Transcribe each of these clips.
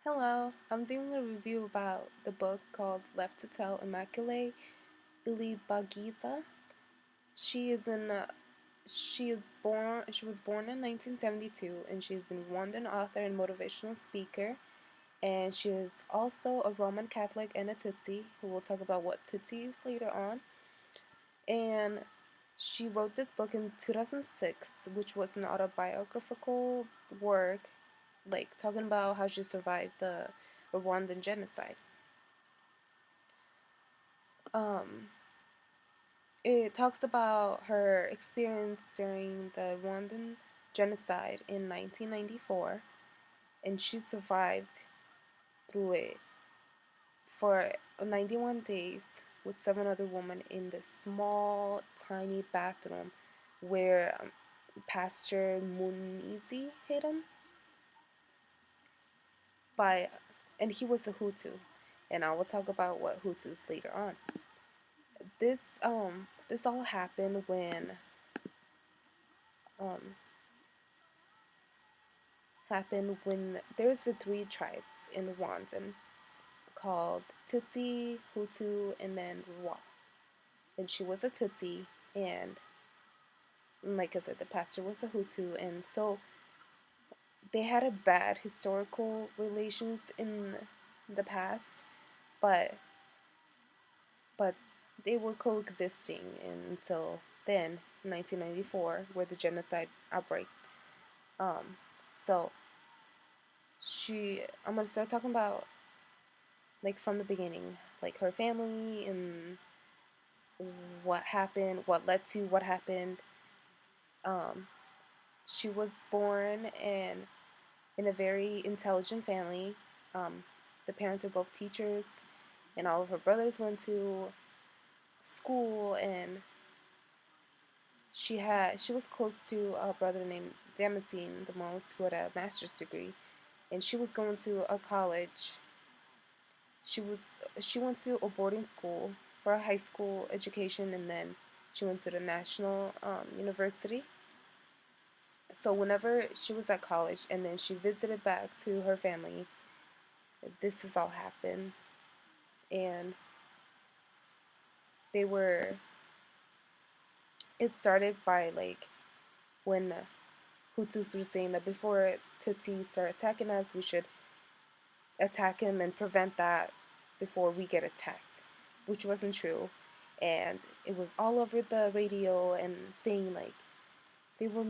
Hello, I'm doing a review about the book called Left to Tell Immaculee Ilibagiza. She is in she was born in 1972 and she's a Rwandan author and motivational speaker, and she is also a Roman Catholic and a Tutsi, who will talk about what Tutsi is later on. And she wrote this book in 2006, which was an autobiographical work, like talking about how she survived the Rwandan genocide. Um, it talks about her experience during the Rwandan genocide in 1994, and she survived through it for 91 days with seven other women in this small, tiny bathroom where Pastor Munizi hid him by, and he was a Hutu, and I will talk about what Hutus later on. This all happened when um there's the three tribes in Rwandan called Tutsi, Hutu, and then Rwa. And she was a Tutsi, and like I said, the pastor was a Hutu, and so they had a bad historical relations in the past, but but they were coexisting until then, 1994, where the genocide outbreak. Um, so I'm gonna start talking about like from the beginning, like her family and what happened, what led to what happened. Um, she was born in a very intelligent family. Um, the parents are both teachers, and all of her brothers went to school, and she was close to a brother named Damascene the most, who had a master's degree, and she was going to a college. She was she went to a boarding school for a high school education, and then she went to the national university. So whenever she was at college, and then she visited back to her family, this has all happened, and they were. It started by like when Hutus were saying that before Tutsis start attacking us, we should attack him and prevent that before we get attacked, which wasn't true. And it was all over the radio and saying like they were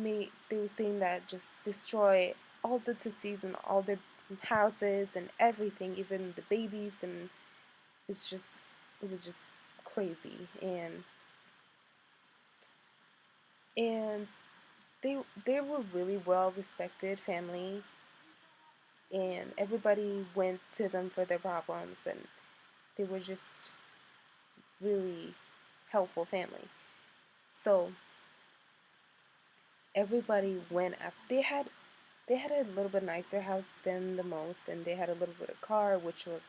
saying that just destroy all the Tutsis and all their houses and everything, even the babies, and it was just crazy. And they were really well respected family, and everybody went to them for their problems, and they were just really helpful family. So everybody went after they had a little bit nicer house than the most, and they had a little bit of car, which was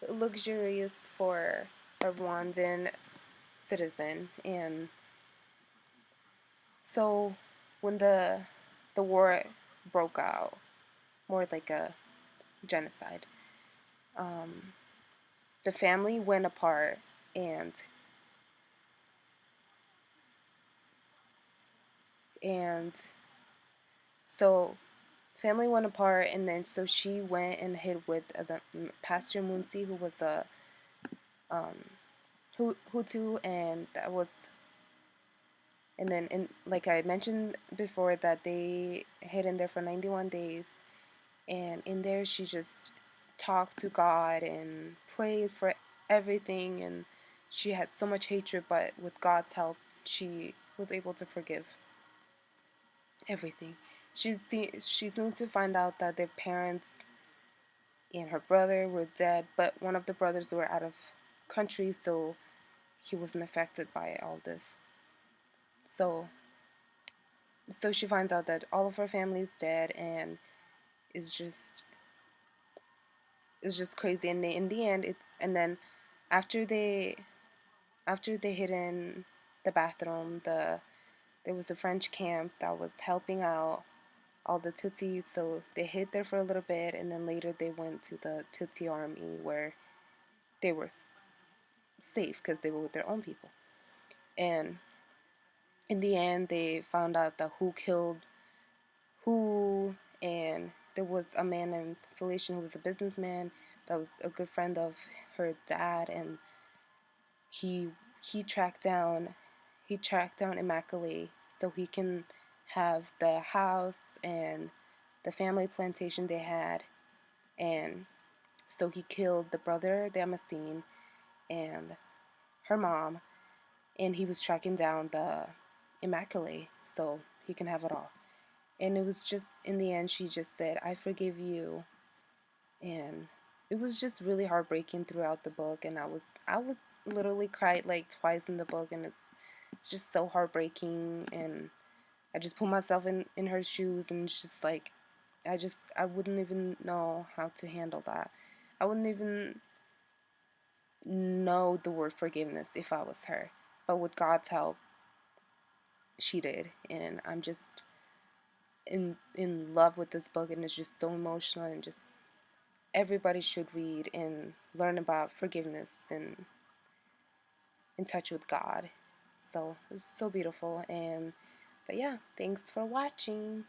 luxurious for a Rwandan citizen. And so when the war broke out, more like a genocide, um, the family went apart, and and so family went apart, and then so she went and hid with the Pastor Munsi, who was a um, Hutu, and that was, and then like I mentioned before, that they hid in there for 91 days, and in there she just talked to God and prayed for everything, and she had so much hatred, but with God's help, she was able to forgive everything. She's soon to find out that their parents and her brother were dead, but one of the brothers were out of country, so he wasn't affected by all this. So so she finds out that all of her family is dead, and is just it's just crazy. And in the end, it's and then after they hid in the bathroom, there was a French camp that was helping out all the Tutsis. So they hid there for a little bit, and then later they went to the Tutsi army where they were safe because they were with their own people. And in the end, they found out that who killed who, and there was a man named Felician who was a businessman that was a good friend of her dad, and he he tracked down Immaculee so he can have the house and the family plantation they had, and so he killed the brother Damascene and her mom, and he was tracking down the Immaculee so he can have it all. And it was just in the end she just said, "I forgive you." And it was just really heartbreaking throughout the book, and I was literally cried like twice in the book, and it's just so heartbreaking. And I just put myself in her shoes, and it's just like I wouldn't even know how to handle that. I wouldn't even know the word forgiveness if I was her, but with God's help she did. And I'm just in love with this book, and it's just so emotional, and just everybody should read and learn about forgiveness and in touch with God. So it's so beautiful. And but yeah, thanks for watching.